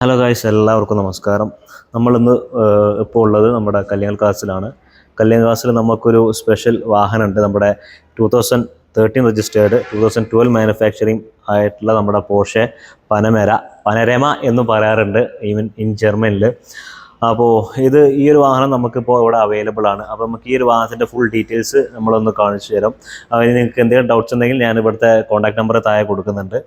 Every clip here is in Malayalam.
ഹലോ ഗായ്സ്, എല്ലാവർക്കും നമസ്കാരം. നമ്മളിന്ന് ഇപ്പോൾ ഉള്ളത് നമ്മുടെ കല്യാൺ കാസിലാണ്. കല്യാൺ കാസിൽ നമുക്കൊരു സ്പെഷ്യൽ വാഹനമുണ്ട്. നമ്മുടെ 2013 രജിസ്റ്റേർഡ് 2012 മാനുഫാക്ചറിങ് ആയിട്ടുള്ള നമ്മുടെ പോർഷെ പനരമ എന്ന് പറയാറുണ്ട് ഇൻ ജർമ്മനിൽ. അപ്പോൾ ഈ ഒരു വാഹനം നമുക്കിപ്പോൾ ഇവിടെ അവൈലബിൾ ആണ്. അപ്പോൾ നമുക്ക് ഈ ഒരു വാഹനത്തിൻ്റെ ഫുൾ ഡീറ്റെയിൽസ് നമ്മളൊന്ന് കാണിച്ചു തരാം. അതിന് നിങ്ങൾക്ക് എന്തെങ്കിലും ഡൗട്ട്സ് ഉണ്ടെങ്കിൽ ഞാൻ ഇവിടുത്തെ കോൺടാക്ട് നമ്പർ താഴെ കൊടുക്കുന്നുണ്ട്.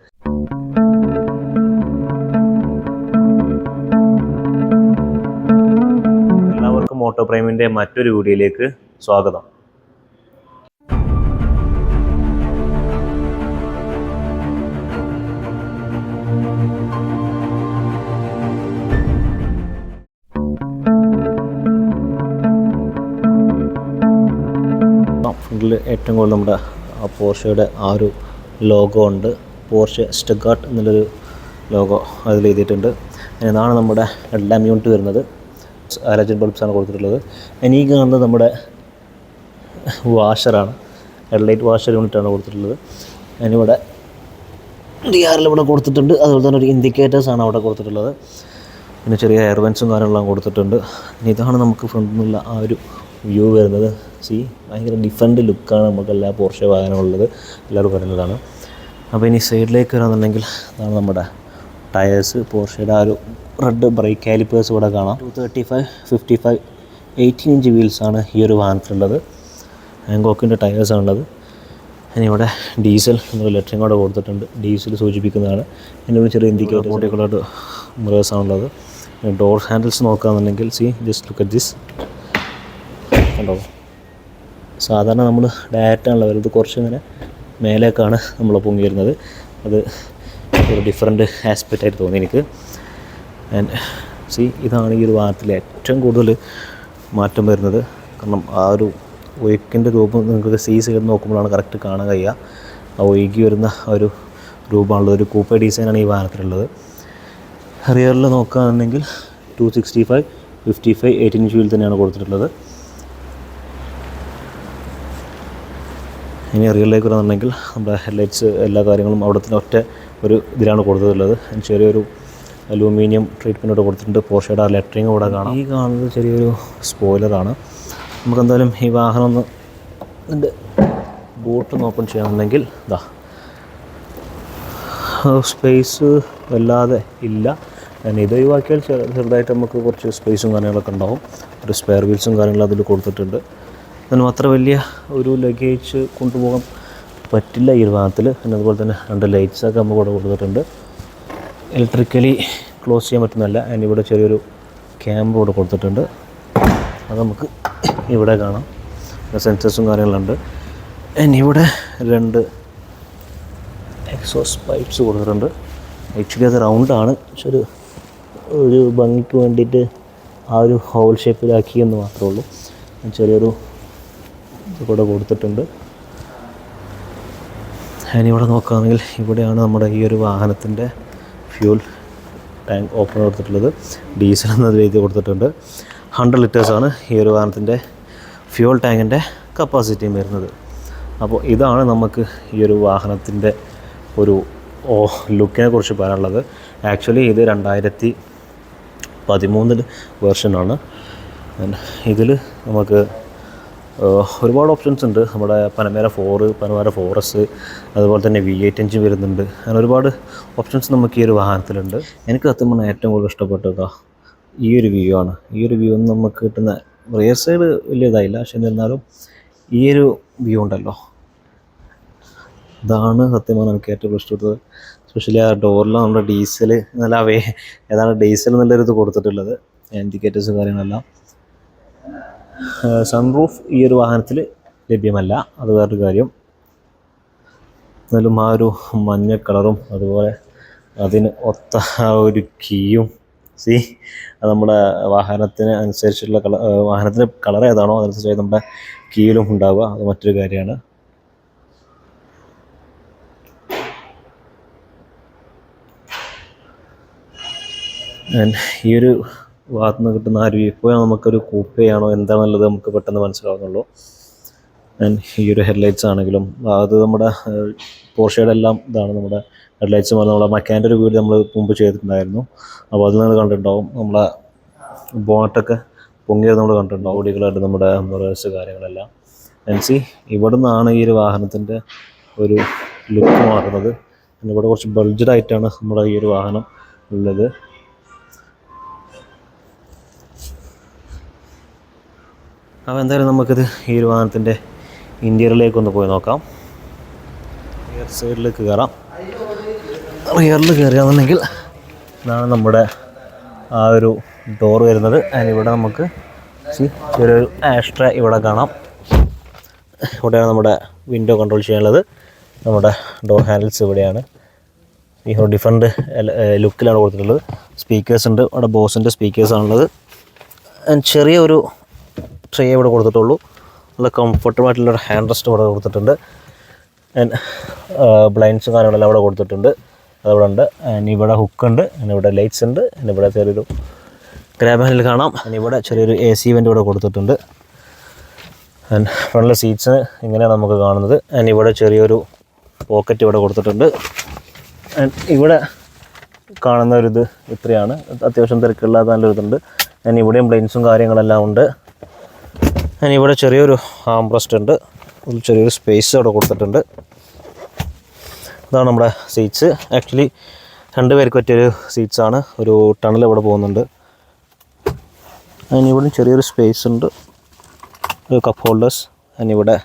മോട്ടോ പ്രൈമിൻ്റെ മറ്റൊരു വീഡിയോയിലേക്ക് സ്വാഗതം. ഫ്രണ്ടിൽ ഏറ്റവും കൂടുതൽ നമ്മുടെ പോർഷയുടെ ആ ഒരു ലോഗോ ഉണ്ട്. പോർഷെ സ്റ്റഗാർട്ട് എന്നുള്ളൊരു ലോഗോ അതിൽ എഴുതിയിട്ടുണ്ട്. ഇതാണ് നമ്മുടെ ഹെഡ് ലാമ്പ് യൂണിറ്റ് വരുന്നത്. ഹാലജൻ ബൾബ്സാണ് കൊടുത്തിട്ടുള്ളത്. ഇനി ഈ കാണുന്നത് നമ്മുടെ വാഷറാണ്, ഹെഡ്ലൈറ്റ് വാഷർ യൂണിറ്റാണ് കൊടുത്തിട്ടുള്ളത്. അതിനിവിടെ DRL ഇവിടെ കൊടുത്തിട്ടുണ്ട്. അതുപോലെ തന്നെ ഒരു ഇൻഡിക്കേറ്റേഴ്സാണ് അവിടെ കൊടുത്തിട്ടുള്ളത്. പിന്നെ ചെറിയ എയർ വെൻസും കാര്യങ്ങളെല്ലാം കൊടുത്തിട്ടുണ്ട്. ഇതാണ് നമുക്ക് ഫ്രണ്ടിൽ നിന്നുള്ള ആ ഒരു വ്യൂ വരുന്നത്. ഭയങ്കര ഡിഫറെൻ്റ് ലുക്കാണ് നമുക്ക് എല്ലാ പോർഷെ വാഹനമുള്ളത്, എല്ലാവരും പറയുന്നതാണ്. അപ്പോൾ ഇനി സൈഡിലേക്ക് വരാമെന്നുണ്ടെങ്കിൽ അതാണ് നമ്മുടെ ടയേഴ്സ്. പോർഷയുടെ ആ ഒരു റെഡ് ബ്രേക്ക് കാലിപ്പേഴ്സ് ഇവിടെ കാണാം. 235, 55, 18 ഇഞ്ച് വീൽസാണ് ഈ ഒരു വാഹനത്തിലുള്ളത്. ഹാങ്കോക്കിൻ്റെ ടയേഴ്സാണുള്ളത്. ഇനി ഇവിടെ ഡീസൽ എന്നൊരു ലെറ്ററിങ് കൂടെ കൊടുത്തിട്ടുണ്ട്, ഡീസൽ സൂചിപ്പിക്കുന്നതാണ്. ഇതിന് ചെറിയ ഇൻഡിക്കേറ്റർ മോട്ടിക്കുള്ള മിറേഴ്സാണുള്ളത്. ഡോർ ഹാൻഡിൽസ് നോക്കുകയാണെന്നുണ്ടെങ്കിൽ ജസ്റ്റ് ലുക്ക് അറ്റ് ദിസ് കണ്ടോ. സാധാരണ നമ്മൾ ഡയറക്റ്റാണല്ലോ വരുന്നത്, കുറച്ചിങ്ങനെ മേലേക്കാണ് നമ്മൾ പൊങ്ങി വരുന്നത്. അത് ഒരു ഡിഫറെൻറ്റ് ആസ്പെക്റ്റ് ആയിട്ട് തോന്നി എനിക്ക്. ഇതാണ് ഈ ഒരു വാഹനത്തിൽ ഏറ്റവും കൂടുതൽ മാറ്റം വരുന്നത്. കാരണം ആ ഒരു ഒഴുക്കിൻ്റെ രൂപം നിങ്ങൾക്ക് സൈഡ് നോക്കുമ്പോഴാണ് കറക്റ്റ് കാണാൻ കഴിയുക. ആ ഒഴുകി വരുന്ന ഒരു രൂപമാണുള്ളത്. ഒരു കൂപ്പേ ഡിസൈനാണ് ഈ വാഹനത്തിലുള്ളത്. റിയറിൽ നോക്കുകയാണെന്നുണ്ടെങ്കിൽ 265, 55, 18 ഇഞ്ച് വീൽ തന്നെയാണ് കൊടുത്തിട്ടുള്ളത്. ഇനി റിയറിലേക്ക് വരണമെങ്കിൽ നമ്മുടെ ഹെഡ്ലൈറ്റ്സ് എല്ലാ കാര്യങ്ങളും അവിടുത്തെ ഒറ്റ ഒരു ഇതിലാണ് കൊടുത്തിട്ടുള്ളത്. ചെറിയൊരു അലൂമിനിയം ട്രീറ്റ്മെൻറ്റോട് കൊടുത്തിട്ടുണ്ട്. പോർഷയുടെ ആ ലെറ്ററിങ് കൂടെ കാണാം. ഈ കാണുന്നത് ചെറിയൊരു സ്പോയിലറാണ്. നമുക്കെന്തായാലും ഈ വാഹനം ഒന്ന് ഇതിൻ്റെ ബൂട്ടൊന്ന് ഓപ്പൺ ചെയ്യാമെന്നുണ്ടെങ്കിൽ സ്പേസ് വല്ലാതെ ഇല്ല. ഇത് ഒഴിവാക്കിയാൽ ചെറുതായിട്ട് നമുക്ക് കുറച്ച് സ്പേസും കാര്യങ്ങളൊക്കെ ഉണ്ടാവും. ഒരു സ്പെയർ വീൽസും കാര്യങ്ങളും അതിൽ കൊടുത്തിട്ടുണ്ട്. അതിന് അത്ര വലിയ ഒരു ലഗേജ് കൊണ്ടുപോകാൻ പറ്റില്ല ഈ ഒരു വാഹനത്തിൽ. പിന്നെ അതുപോലെ തന്നെ 2 ലൈറ്റ്സൊക്കെ നമുക്ക് ഇവിടെ കൊടുത്തിട്ടുണ്ട്. ഇലക്ട്രിക്കലി ക്ലോസ് ചെയ്യാൻ പറ്റുന്നതല്ല. അതിനിവിടെ ചെറിയൊരു ക്യാമറ ഇവിടെ കൊടുത്തിട്ടുണ്ട്. അത് നമുക്ക് ഇവിടെ കാണാം. സെൻസേഴ്സും കാര്യങ്ങളുണ്ട്. ഇവിടെ 2 എക്സോസ് പൈപ്സ് കൊടുത്തിട്ടുണ്ട്. ആക്ച്വലി അത് റൗണ്ടാണ്, പക്ഷെ ഒരു ഭംഗിക്ക് വേണ്ടിയിട്ട് ആ ഒരു ഹോൾ ഷേപ്പിലാക്കി എന്ന് മാത്രമേ ഉള്ളൂ. ചെറിയൊരു ഇത് കൂടെ കൊടുത്തിട്ടുണ്ട്. അതിനിവിടെ നോക്കുകയാണെങ്കിൽ ഇവിടെയാണ് നമ്മുടെ ഈ ഒരു വാഹനത്തിൻ്റെ ഫ്യൂൽ ടാങ്ക് ഓപ്പൺ കൊടുത്തിട്ടുള്ളത്. ഡീസൽ എന്നത് എഴുതി കൊടുത്തിട്ടുണ്ട്. 100 ലിറ്റേഴ്സാണ് ഈ ഒരു വാഹനത്തിൻ്റെ ഫ്യൂൽ ടാങ്കിൻ്റെ കപ്പാസിറ്റിയും വരുന്നത്. അപ്പോൾ ഇതാണ് നമുക്ക് ഈ ഒരു വാഹനത്തിൻ്റെ ഒരു ലുക്കിനെ കുറിച്ച് പറയാനുള്ളത്. ആക്ച്വലി ഇത് 2013 വേർഷനാണ്. ഇതിൽ നമുക്ക് ഒരുപാട് ഓപ്ഷൻസ് ഉണ്ട്. നമ്മുടെ പനമേര 4, പനമേര 4S, അതുപോലെ തന്നെ V8 എഞ്ചിൻ വരുന്നുണ്ട്. അങ്ങനെ ഒരുപാട് ഓപ്ഷൻസ് നമുക്ക് ഈ ഒരു വാഹനത്തിലുണ്ട്. എനിക്ക് സത്യം പറഞ്ഞാൽ ഏറ്റവും കൂടുതൽ ഇഷ്ടപ്പെട്ടത് ഈ ഒരു വ്യൂ ആണ്. ഈ ഒരു വ്യൂ ഒന്നും നമുക്ക് കിട്ടുന്ന റിയർ സൈഡ് വലിയ ഇതായില്ല, പക്ഷെ എന്നിരുന്നാലും ഈ ഒരു വ്യൂ ഉണ്ടല്ലോ, ഇതാണ് സത്യം പറഞ്ഞാൽ എനിക്ക് ഏറ്റവും ഇഷ്ടപ്പെട്ടത്. എസ്പെഷ്യലി ആ ഡോറിൽ നമ്മുടെ ഡീസൽ നല്ല ഏതാണ് ഡീസൽ എന്നുള്ളൊരിത് കൊടുത്തിട്ടുള്ളത്. ഇൻഡിക്കേറ്റേഴ്സും കാര്യങ്ങളെല്ലാം. സൺറൂഫ് ഈ ഒരു വാഹനത്തിൽ ലഭ്യമല്ല, അത് വേറൊരു കാര്യം. എന്നാലും ആ ഒരു മഞ്ഞ കളറും അതുപോലെ അതിന് ഒത്ത ആ ഒരു കീയും അത് നമ്മുടെ വാഹനത്തിന് അനുസരിച്ചുള്ള വാഹനത്തിൻ്റെ കളർ ഏതാണോ അതനുസരിച്ച് നമ്മുടെ കീയിലും ഉണ്ടാവുക, അത് മറ്റൊരു കാര്യമാണ്. ഈ ഒരു ഭാഗത്തു നിന്ന് കിട്ടുന്ന ആ ഒരു ഇപ്പോൾ നമുക്കൊരു കൂപ്പയാണോ എന്താണെന്നുള്ളത് നമുക്ക് പെട്ടെന്ന് മനസ്സിലാവുന്നുള്ളൂ. ഈ ഒരു ഹെഡ്ലൈറ്റ്സ് ആണെങ്കിലും അത് നമ്മുടെ പോർഷയുടെ എല്ലാം ഇതാണ് നമ്മുടെ ഹെഡ്ലൈറ്റ്സ്. നമ്മുടെ മക്കാൻ്റെ ഒരു വീഡിയോ നമ്മൾ മുമ്പ് ചെയ്തിട്ടുണ്ടായിരുന്നു. അപ്പോൾ അതിൽ നിങ്ങൾ കണ്ടിട്ടുണ്ടാവും നമ്മളെ ബോണറ്റൊക്കെ പൊങ്ങിയത് നമ്മൾ കണ്ടിട്ടുണ്ടാവും. ഓടികളായിട്ട് നമ്മുടെ മിറേഴ്സ് കാര്യങ്ങളെല്ലാം. സി ഇവിടെ നിന്നാണ് ഈ ഒരു വാഹനത്തിൻ്റെ ഒരു ലുക്ക് മാറുന്നത്. ഇവിടെ കുറച്ച് ബൾജഡായിട്ടാണ് നമ്മുടെ ഈ ഒരു വാഹനം ഉള്ളത്. അപ്പോൾ എന്തായാലും നമുക്കിത് ഈ ഒരു വാഹനത്തിൻ്റെ ഇൻറ്റീരിയറിലേക്കൊന്ന് പോയി നോക്കാം. റിയർ സൈഡിലേക്ക് കയറാം. റിയറിൽ കയറുകയാണെന്നുണ്ടെങ്കിൽ ഇതാണ് നമ്മുടെ ആ ഒരു ഡോർ വരുന്നത്. അതിനിവിടെ നമുക്ക് ഒരു ആസ്ട്ര ഇവിടെ കാണാം. ഇവിടെയാണ് നമ്മുടെ വിൻഡോ കൺട്രോൾ ചെയ്യാനുള്ളത്. നമ്മുടെ ഡോർ ഹാൻഡിൽസ് ഇവിടെയാണ്. ഈ ഡിഫറൻറ്റ് ലുക്കിലാണ് കൊടുത്തിട്ടുള്ളത്. സ്പീക്കേഴ്സ് ഉണ്ട്. അവിടെ ബോസിൻ്റെ സ്പീക്കേഴ്സാണുള്ളത്. ചെറിയൊരു ട്രേ ഇവിടെ കൊടുത്തിട്ടുള്ളൂ. നല്ല കംഫർട്ടബിൾ ആയിട്ടുള്ളൊരു ഹാൻഡ് റെസ്റ്റ് ഇവിടെ കൊടുത്തിട്ടുണ്ട്. ബ്ലൈൻഡ്സും കാര്യങ്ങളെല്ലാം ഇവിടെ കൊടുത്തിട്ടുണ്ട്. അതവിടെ ഉണ്ട്. ഇവിടെ ഹുക്കുണ്ട്. ഇവിടെ ലൈറ്റ്സ് ഉണ്ട്. ഇവിടെ ചെറിയൊരു ഗ്രാബ് ഹാൻഡിൽ കാണാം. ഇവിടെ ചെറിയൊരു AC വെൻ്റ് ഇവിടെ കൊടുത്തിട്ടുണ്ട്. ഫ്രണ്ടിലെ സീറ്റ്സ് ഇങ്ങനെയാണ് നമുക്ക് കാണുന്നത്. ഇവിടെ ചെറിയൊരു പോക്കറ്റ് ഇവിടെ കൊടുത്തിട്ടുണ്ട്. ഇവിടെ കാണുന്ന ഒരിത് ഇത്രയാണ്. അത്യാവശ്യം തിരക്കില്ലാത്ത നല്ലൊരിതുണ്ട്. ഇവിടെയും ബ്ലൈൻഡ്സും കാര്യങ്ങളെല്ലാം ഉണ്ട്. ഇവിടെ ചെറിയൊരു ആംബ്രസ്റ്റ് ഉണ്ട്. ഒരു ചെറിയൊരു സ്പേസ് അവിടെ കൊടുത്തിട്ടുണ്ട്. ഇതാണ് നമ്മുടെ സീറ്റ്സ്. ആക്ച്വലി 2 പേർക്ക് പറ്റിയൊരു സീറ്റ്സാണ്. ഒരു ടണൽ ഇവിടെ പോകുന്നുണ്ട്. ഇവിടെ ചെറിയൊരു സ്പേസ് ഉണ്ട്. ഒരു കപ്പ് ഹോൾഡേഴ്സ്. ഇവിടെ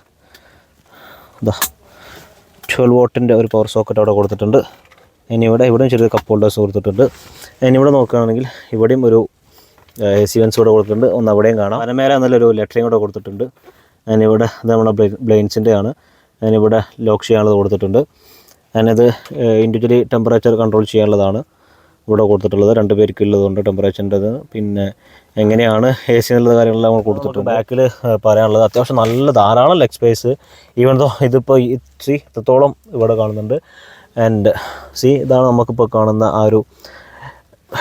12 വോട്ടിൻ്റെ ഒരു പവർ സോക്കറ്റ് അവിടെ കൊടുത്തിട്ടുണ്ട്. ഇവിടെയും ചെറിയൊരു കപ്പ് ഹോൾഡേഴ്സ് കൊടുത്തിട്ടുണ്ട്. ഇവിടെ നോക്കുകയാണെങ്കിൽ ഇവിടെയും ഒരു AC വെൻസ് കൂടെ കൊടുത്തിട്ടുണ്ട്. ഒന്ന് അവിടെയും കാണാം. പനമേര നല്ലൊരു ലെറ്ററിങ് കൂടെ കൊടുത്തിട്ടുണ്ട്. ഇവിടെ ഇത് നമ്മുടെ ബ്ലൈൻഡ്സിൻ്റെ ആണ്. ഇവിടെ ലോക്ക് ചെയ്യാനുള്ളത് കൊടുത്തിട്ടുണ്ട്. ഇത് ഇൻഡിവിജ്വലി ടെമ്പറേച്ചർ കൺട്രോൾ ചെയ്യാനുള്ളതാണ് ഇവിടെ കൊടുത്തിട്ടുള്ളത്. 2 പേർക്ക് ഉള്ളതുകൊണ്ട് ടെമ്പറേച്ചറിൻ്റെത്. പിന്നെ എങ്ങനെയാണ് AC എന്നുള്ള കാര്യങ്ങളെല്ലാം നമ്മൾ കൊടുത്തിട്ടുണ്ട്. ബാക്കിൽ പറയാനുള്ളത് അത്യാവശ്യം നല്ല ധാരാളം ലെഗ് സ്പേസ്. ഈവൻ ദോ ഇതിപ്പോൾ ഇത്രത്തോളം ഇവിടെ കാണുന്നുണ്ട്. ഇതാണ് നമുക്കിപ്പോൾ കാണുന്ന ആ ഒരു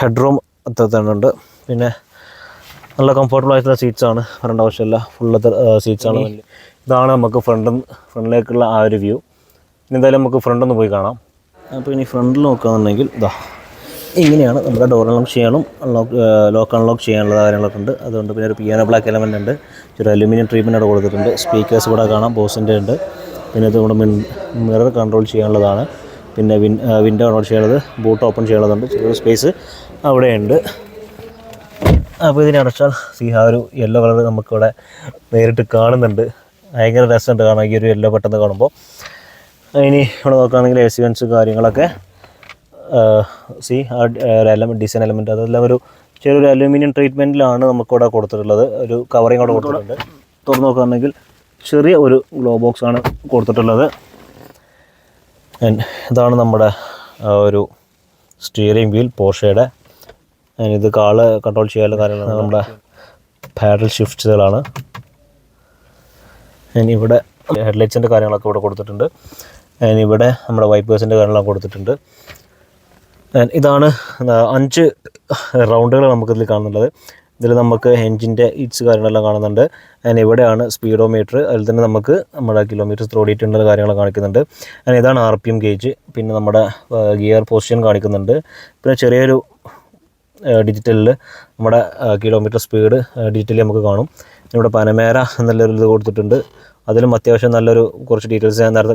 ഹെഡ് റൂം അത്ര തന്നെ ഉണ്ട്. പിന്നെ നല്ല കംഫർട്ടബിൾ ആയിട്ടുള്ള സീറ്റ്സാണ്. പറയേണ്ട ആവശ്യമില്ല. ഫുള്ളത്തെ സീറ്റ്സാണ്. ഇതാണ് നമുക്ക് ഫ്രണ്ടിലേക്കുള്ള ആ ഒരു വ്യൂ. എന്തായാലും നമുക്ക് ഫ്രണ്ടൊന്ന് പോയി കാണാം. അപ്പോൾ ഇനി ഫ്രണ്ടിൽ നോക്കുകയാണെന്നുണ്ടെങ്കിൽ ഇങ്ങനെയാണ്. നമ്മുടെ ഡോർ അൺലോക്ക് ചെയ്യാനും ലോക്ക് അൺലോക്ക് ചെയ്യാനുള്ള കാര്യങ്ങളൊക്കെ ഉണ്ട്. അതുകൊണ്ട് പിന്നെ ഒരു പിയാനോ ബ്ലാക്ക് എലമെൻ്റ് ഉണ്ട്. ഒരു അലുമിനിയം ട്രീറ്റ്മെൻറ്റ് അവിടെ കൊടുത്തിട്ടുണ്ട്. സ്പീക്കേഴ്സ് ഇവിടെ കാണാം. ബോസിൻ്റെ ഉണ്ട്. പിന്നെ ഇത് നമ്മുടെ മിറർ കൺട്രോൾ ചെയ്യാനുള്ളതാണ്. പിന്നെ വിൻഡോ കൺട്രോൾ ചെയ്യാനുള്ളത്, ബൂട്ട് ഓപ്പൺ ചെയ്യാനുള്ളതുണ്ട്. ചെറിയൊരു സ്പേസ് അവിടെയുണ്ട്. അപ്പോൾ ഇതിനെ അടച്ചാൽ ആ ഒരു യെല്ലോ കളർ നമുക്കിവിടെ നേരിട്ട് കാണുന്നുണ്ട്. ഭയങ്കര രസമുണ്ട് കാണാൻ ഈ ഒരു യെല്ലോ പെട്ടെന്ന് കാണുമ്പോൾ. ഇനി ഇവിടെ നോക്കുകയാണെങ്കിൽ AC വെൻസ് കാര്യങ്ങളൊക്കെ ഡിസൈൻ എലമെൻറ്റ് അതെല്ലാം ഒരു ചെറിയൊരു അലൂമിനിയം ട്രീറ്റ്മെൻറ്റിലാണ് നമുക്കിവിടെ കൊടുത്തിട്ടുള്ളത്. ഒരു കവറിങ് അവിടെ കൊടുത്തിട്ടുണ്ട്. തുറന്ന് നോക്കുകയാണെങ്കിൽ ചെറിയ ഒരു ഗ്ലോ ബോക്സ് ആണ് കൊടുത്തിട്ടുള്ളത്. ഇതാണ് നമ്മുടെ ഒരു സ്റ്റിയറിംഗ് വീൽ പോർഷയുടെ. ഇത് കാള് കൺട്രോൾ ചെയ്യാനുള്ള കാര്യങ്ങളാണ്. നമ്മുടെ പാഡൽ ഷിഫ്റ്റ്സുകളാണ്. ഇവിടെ ഹെഡ്ലൈറ്റ്സിൻ്റെ കാര്യങ്ങളൊക്കെ ഇവിടെ കൊടുത്തിട്ടുണ്ട്. ഇവിടെ നമ്മുടെ വൈപ്പേഴ്സിൻ്റെ കാര്യങ്ങളൊക്കെ കൊടുത്തിട്ടുണ്ട്. ഇതാണ് 5 റൗണ്ടുകൾ നമുക്കിതിൽ കാണുന്നുള്ളത്. ഇതിൽ നമുക്ക് എൻജിൻ്റെ ഈറ്റ്സ് കാര്യങ്ങളെല്ലാം കാണുന്നുണ്ട്. ഇവിടെയാണ് സ്പീഡോമീറ്റർ. അതിൽ തന്നെ നമുക്ക് നമ്മുടെ കിലോമീറ്റേഴ്സ് ഓടിയിട്ടുള്ള കാര്യങ്ങൾ കാണിക്കുന്നുണ്ട്. ഇതാണ് RPM ഗേജ്. പിന്നെ നമ്മുടെ ഗിയർ പൊസിഷൻ കാണിക്കുന്നുണ്ട്. പിന്നെ ചെറിയൊരു ഡിജിറ്റലിൽ നമ്മുടെ കിലോമീറ്റർ സ്പീഡ് ഡിജിറ്റലി നമുക്ക് കാണും. ഇവിടെ പനമേര എന്നുള്ളൊരു ഇത് കൊടുത്തിട്ടുണ്ട്. അതിലും അത്യാവശ്യം നല്ലൊരു കുറച്ച് ഡീറ്റെയിൽസ് ഞാൻ നേരത്തെ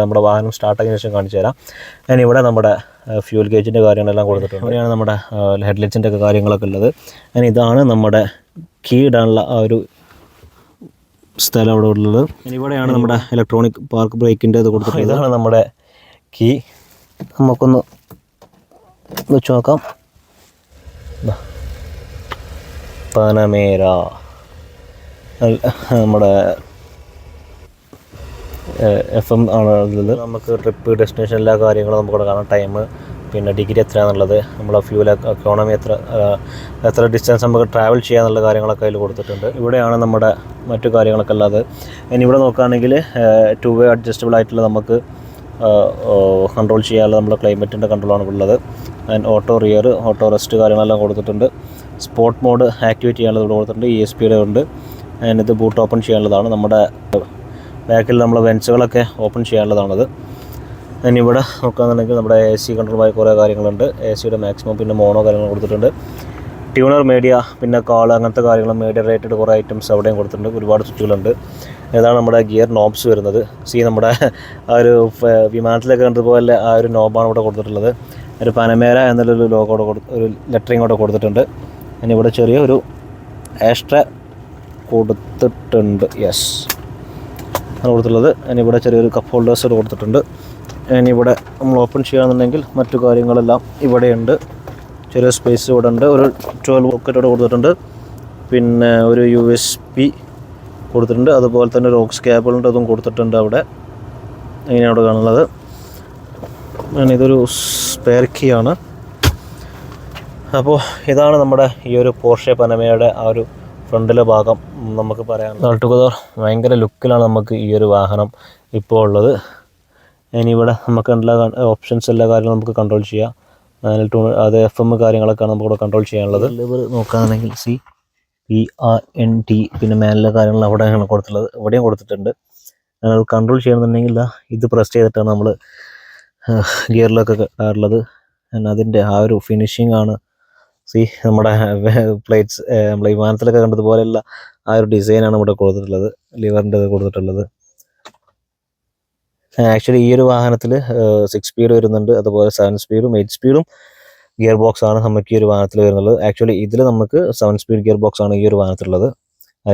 നമ്മുടെ വാഹനം സ്റ്റാർട്ടാക്കിയതിന് ശേഷം കാണിച്ചു തരാം. ഇവിടെ നമ്മുടെ ഫ്യൂൽ ഗേജിൻ്റെ കാര്യങ്ങളെല്ലാം കൊടുത്തിട്ടുണ്ട്. ഇവിടെയാണ് നമ്മുടെ ഹെഡ്ലൈറ്റ്സിൻ്റെ ഒക്കെ കാര്യങ്ങളൊക്കെ ഉള്ളത്. ഇതാണ് നമ്മുടെ കീ ഇടാനുള്ള ആ ഒരു സ്ഥലം അവിടെ ഉള്ളത്. ഇവിടെയാണ് നമ്മുടെ ഇലക്ട്രോണിക് പാർക്ക് ബ്രേക്കിൻ്റെ ഇത് കൊടുത്തിട്ടുള്ളത്. ഇതാണ് നമ്മുടെ കീ. നമുക്കൊന്ന് വെച്ച് നോക്കാം. പനമേര നമ്മുടെ FM ആണ് ഉള്ളത്. നമുക്ക് ട്രിപ്പ് ഡെസ്റ്റിനേഷൻ എല്ലാ കാര്യങ്ങളും നമുക്കിവിടെ കാണാം. ടൈം, പിന്നെ ഡിഗ്രി എത്രയാണെന്നുള്ളത്, നമ്മളെ ഫ്യൂൽ എക്കോണമി എത്ര ഡിസ്റ്റൻസ് നമുക്ക് ട്രാവൽ ചെയ്യാന്നുള്ള കാര്യങ്ങളൊക്കെ അതിൽ കൊടുത്തിട്ടുണ്ട്. ഇവിടെയാണ് നമ്മുടെ മറ്റു കാര്യങ്ങളൊക്കെ ഉള്ളത്. ഇനി ഇവിടെ നോക്കുകയാണെങ്കിൽ 2 വേ അഡ്ജസ്റ്റബിൾ ആയിട്ടുള്ള നമുക്ക് കൺട്രോൾ ചെയ്യാനുള്ള നമ്മുടെ ക്ലൈമറ്റിൻ്റെ കൺട്രോളാണ് ഉള്ളത്. ഓട്ടോ റിയർ, ഓട്ടോ റെസ്റ്റ് കാര്യങ്ങളെല്ലാം കൊടുത്തിട്ടുണ്ട്. സ്പോർട്ട് മോഡ് ആക്ടിവേറ്റ് ചെയ്യാനുള്ളത് ഇവിടെ കൊടുത്തിട്ടുണ്ട്. ESPയുടെ ഉണ്ട്. അതിനകത്ത് ബൂട്ട് ഓപ്പൺ ചെയ്യാനുള്ളതാണ്. നമ്മുടെ ബാക്കിൽ നമ്മളെ വെൻസുകളൊക്കെ ഓപ്പൺ ചെയ്യാനുള്ളതാണത്. ഇനി ഇവിടെ നോക്കുകയാണെന്നുണ്ടെങ്കിൽ നമ്മുടെ AC കൺട്രോളുമായി കുറേ കാര്യങ്ങളുണ്ട്. AC-യുടെ മാക്സിമം പിന്നെ മോണോ കാര്യങ്ങൾ കൊടുത്തിട്ടുണ്ട്. ട്യൂണർ മീഡിയ പിന്നെ കാൾ അങ്ങനത്തെ കാര്യങ്ങളും മീഡിയ റേറ്റഡ് കുറേ ഐറ്റംസ് അവിടെയും കൊടുത്തിട്ടുണ്ട്. ഒരുപാട് സ്വിച്ചുകളുണ്ട്. ഇതാണ് നമ്മുടെ ഗിയർ നോബ്സ് വരുന്നത്. നമ്മുടെ ആ ഒരു വിമാനത്തിലൊക്കെ കണ്ടതുപോലെ ആ ഒരു നോബാണ് ഇവിടെ കൊടുത്തിട്ടുള്ളത്. ഒരു പനമേര എന്നുള്ളൊരു ലോഗോ ഒരു ലെറ്ററിങ് കൂടെ കൊടുത്തിട്ടുണ്ട്. ഇനി ഇവിടെ ചെറിയ ഒരു ആസ്ട്ര കൊടുത്തിട്ടുണ്ട്. യെസ് ആണ് കൊടുത്തിട്ടുള്ളത്. ഇനി ഇവിടെ ചെറിയൊരു കപ്പ് ഹോൾഡേഴ്സ് കൊടുത്തിട്ടുണ്ട്. ഇനി ഇവിടെ നമ്മൾ ഓപ്പൺ ചെയ്യുകയാണെന്നുണ്ടെങ്കിൽ മറ്റു കാര്യങ്ങളെല്ലാം ഇവിടെയുണ്ട്. ചെറിയ സ്പേസ് ഇവിടെ ഉണ്ട്. ഒരു 12 പോക്കറ്റ് ഇവിടെ കൊടുത്തിട്ടുണ്ട്. പിന്നെ ഒരു USB കൊടുത്തിട്ടുണ്ട്. അതുപോലെ തന്നെ ഒരു ഓക്സ് കേബിളിൻ്റെ അതും കൊടുത്തിട്ടുണ്ട് അവിടെ. ഇങ്ങനെയാണ് അവിടെ കാണുന്നത്. ഇതൊരു സ്പെയർ കീ ആണ്. അപ്പോൾ ഇതാണ് നമ്മുടെ ഈ ഒരു പോർഷെ പനമയുടെ ആ ഒരു ഫ്രണ്ടിലെ ഭാഗം നമുക്ക് പറയാം. ഓൾടുഗദർ ഭയങ്കര ലുക്കിലാണ് നമുക്ക് ഈ ഒരു വാഹനം ഇപ്പോൾ ഉള്ളത്. ഇനി ഇവിടെ നമുക്ക് എല്ലാ ഓപ്ഷൻസ് എല്ലാ കാര്യങ്ങളും നമുക്ക് കൺട്രോൾ ചെയ്യാം. അത് FM കാര്യങ്ങളൊക്കെയാണ് നമുക്കിവിടെ കൺട്രോൾ ചെയ്യാനുള്ളത്. ലിവർ നോക്കുകയാണെങ്കിൽ PRNT പിന്നെ മേലിലെ കാര്യങ്ങൾ അവിടെയാണ് കൊടുത്തിട്ടുള്ളത്. ഇവിടെയും കൊടുത്തിട്ടുണ്ട്. അത് കൺട്രോൾ ചെയ്യണമെന്നുണ്ടെങ്കിൽ ഇത് പ്രസ് ചെയ്തിട്ടാണ് നമ്മൾ ഗിയറിലൊക്കെ ഇടാറുള്ളത്. അതിൻ്റെ ആ ഒരു ഫിനിഷിംഗ് ആണ് നമ്മുടെ പ്ലേറ്റ്സ് നമ്മൾ വിമാനത്തിലൊക്കെ കണ്ടതുപോലെയുള്ള ആ ഒരു ഡിസൈനാണ് ഇവിടെ കൊടുത്തിട്ടുള്ളത്. ലിവറിൻ്റെ കൊടുത്തിട്ടുള്ളത്. ആക്ച്വലി ഈ ഒരു വാഹനത്തിൽ 6 സ്പീഡ് വരുന്നുണ്ട്. അതുപോലെ 7 സ്പീഡും 8 സ്പീഡും ഗിയർ ബോക്സ് ആണ് നമുക്ക് ഈ ഒരു വാഹനത്തിൽ വരുന്നത്. ആക്ച്വലി ഇതിൽ നമുക്ക് 7 സ്പീഡ് ഗിയർ ബോക്സ് ആണ് ഈ ഒരു വാഹനത്തിലുള്ളത്.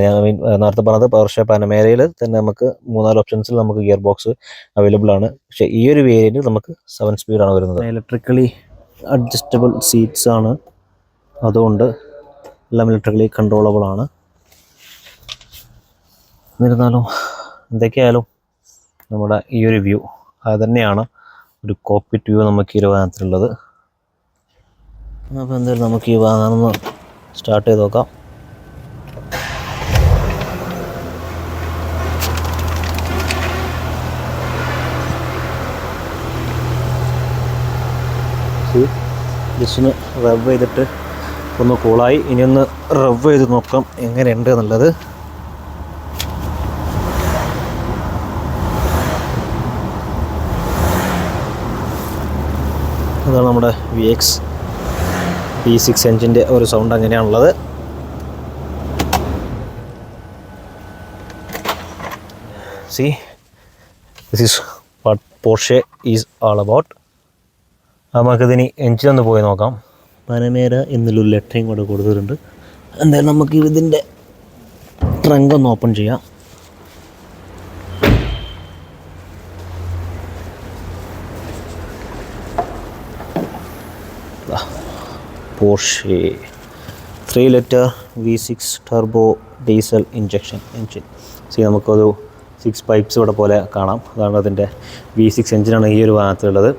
ഞാൻ നേരത്തെ പറഞ്ഞത് പോർഷെ പനമേരയിൽ തന്നെ നമുക്ക് 3-4 ഓപ്ഷൻസിൽ നമുക്ക് ഗിയർ ബോക്സ് അവൈലബിൾ ആണ്. പക്ഷേ ഈ ഒരു വേരിയൻറ്റിൽ നമുക്ക് 7 സ്പീഡാണ് വരുന്നത്. ഇലക്ട്രിക്കലി അഡ്ജസ്റ്റബിൾ സീറ്റ്സ് ആണ്. അതുകൊണ്ട് എല്ലാം ഇലക്ട്രിക്കലി കൺട്രോളബിൾ ആണ്. എന്നിരുന്നാലും എന്തൊക്കെയായാലും നമ്മുടെ ഈ ഒരു വ്യൂ അത് തന്നെയാണ് ഒരു കോക്പിറ്റ് വ്യൂ നമുക്ക് ഈ ഒരു വാഹനത്തിലുള്ളത്. അപ്പോൾ എന്തായാലും നമുക്ക് ഈ വാഹനം ഒന്ന് സ്റ്റാർട്ട് ചെയ്ത് നോക്കാം. ജസ്റ്റ് റവ് ചെയ്തിട്ട് ഒന്ന് കൂളായി. ഇനി ഒന്ന് റവ് ചെയ്ത് നോക്കാം എങ്ങനെയുണ്ട് എന്നുള്ളത്. അതാണ് നമ്മുടെ VX V6 എഞ്ചിൻ്റെ ഒരു സൗണ്ട് അങ്ങനെയാണുള്ളത്. This is what Porsche is all about. നമുക്കിതിനി എഞ്ചിൻ ഒന്ന് പോയി നോക്കാം. പനമേര എന്നുള്ളൊരു ലെറ്ററിങ് കൂടെ കൊടുത്തിട്ടുണ്ട്. എന്തായാലും നമുക്ക് ഇതിൻ്റെ ട്രങ്ക് ഒന്ന് ഓപ്പൺ ചെയ്യാം. Porsche 3 litre V6 turbo diesel injection engine. നമുക്കൊരു 6 പൈപ്സ് ഇവിടെ പോലെ കാണാം. അതാണ് അതിൻ്റെ V6 എഞ്ചിനാണ് ഈ ഒരു വാഹനത്തിലുള്ളത്.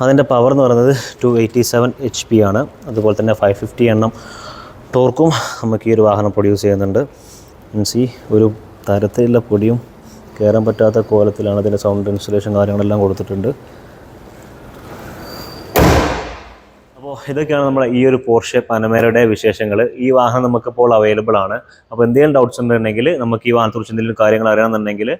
അതിൻ്റെ പവർ എന്ന് പറയുന്നത് 287 HP ആണ്. അതുപോലെ തന്നെ 550 എണ്ണം ടോർക്കും നമുക്ക് ഈ ഒരു വാഹനം പ്രൊഡ്യൂസ് ചെയ്യുന്നുണ്ട്. ഒരു തരത്തിലുള്ള പൊടിയും കയറാൻ പറ്റാത്ത കോലത്തിലാണ് അതിൻ്റെ സൗണ്ട് ഇൻസുലേഷൻ കാര്യങ്ങളെല്ലാം കൊടുത്തിട്ടുണ്ട്. അപ്പോൾ ഇതൊക്കെയാണ് നമ്മുടെ ഈ ഒരു പോർഷെ പനമേരയുടെ വിശേഷങ്ങൾ. ഈ വാഹനം നമുക്കിപ്പോൾ അവൈലബിൾ ആണ്. അപ്പോൾ എന്തെങ്കിലും ഡൗട്ട്സ് ഉണ്ടെങ്കിൽ നമുക്ക് ഈ വാഹനത്തെക്കുറിച്ച് എന്തെങ്കിലും കാര്യങ്ങൾ അറിയണമെന്നുണ്ടെങ്കിൽ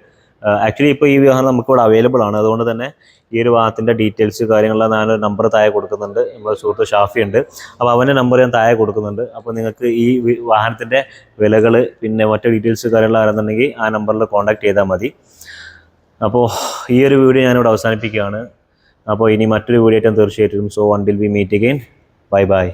ആക്ച്വലി ഇപ്പോൾ ഈ വാഹനം നമുക്കിവിടെ അവൈലബിൾ ആണ്. അതുകൊണ്ട് തന്നെ ഈ ഒരു വാഹനത്തിൻ്റെ ഡീറ്റെയിൽസ് കാര്യങ്ങളെല്ലാം ഞാൻ നമ്പർ താഴെ കൊടുക്കുന്നുണ്ട്. നമ്മുടെ സുഹൃത്ത് ഷാഫി ഉണ്ട്. അപ്പോൾ അവൻ്റെ നമ്പർ ഞാൻ താഴെ കൊടുക്കുന്നുണ്ട്. അപ്പോൾ നിങ്ങൾക്ക് ഈ വാഹനത്തിൻ്റെ വിലകൾ പിന്നെ മറ്റു ഡീറ്റെയിൽസ് കാര്യങ്ങൾ അറിയുന്നുണ്ടെങ്കിൽ ആ നമ്പറിൽ കോൺടാക്ട് ചെയ്താൽ മതി. അപ്പോൾ ഈ ഒരു വീഡിയോ ഞാനിവിടെ അവസാനിപ്പിക്കുകയാണ്. അപ്പോൾ ഇനി മറ്റൊരു വീഡിയോ ആയിട്ട് തീർച്ചയായിട്ടും. So until we meet again. Bye by.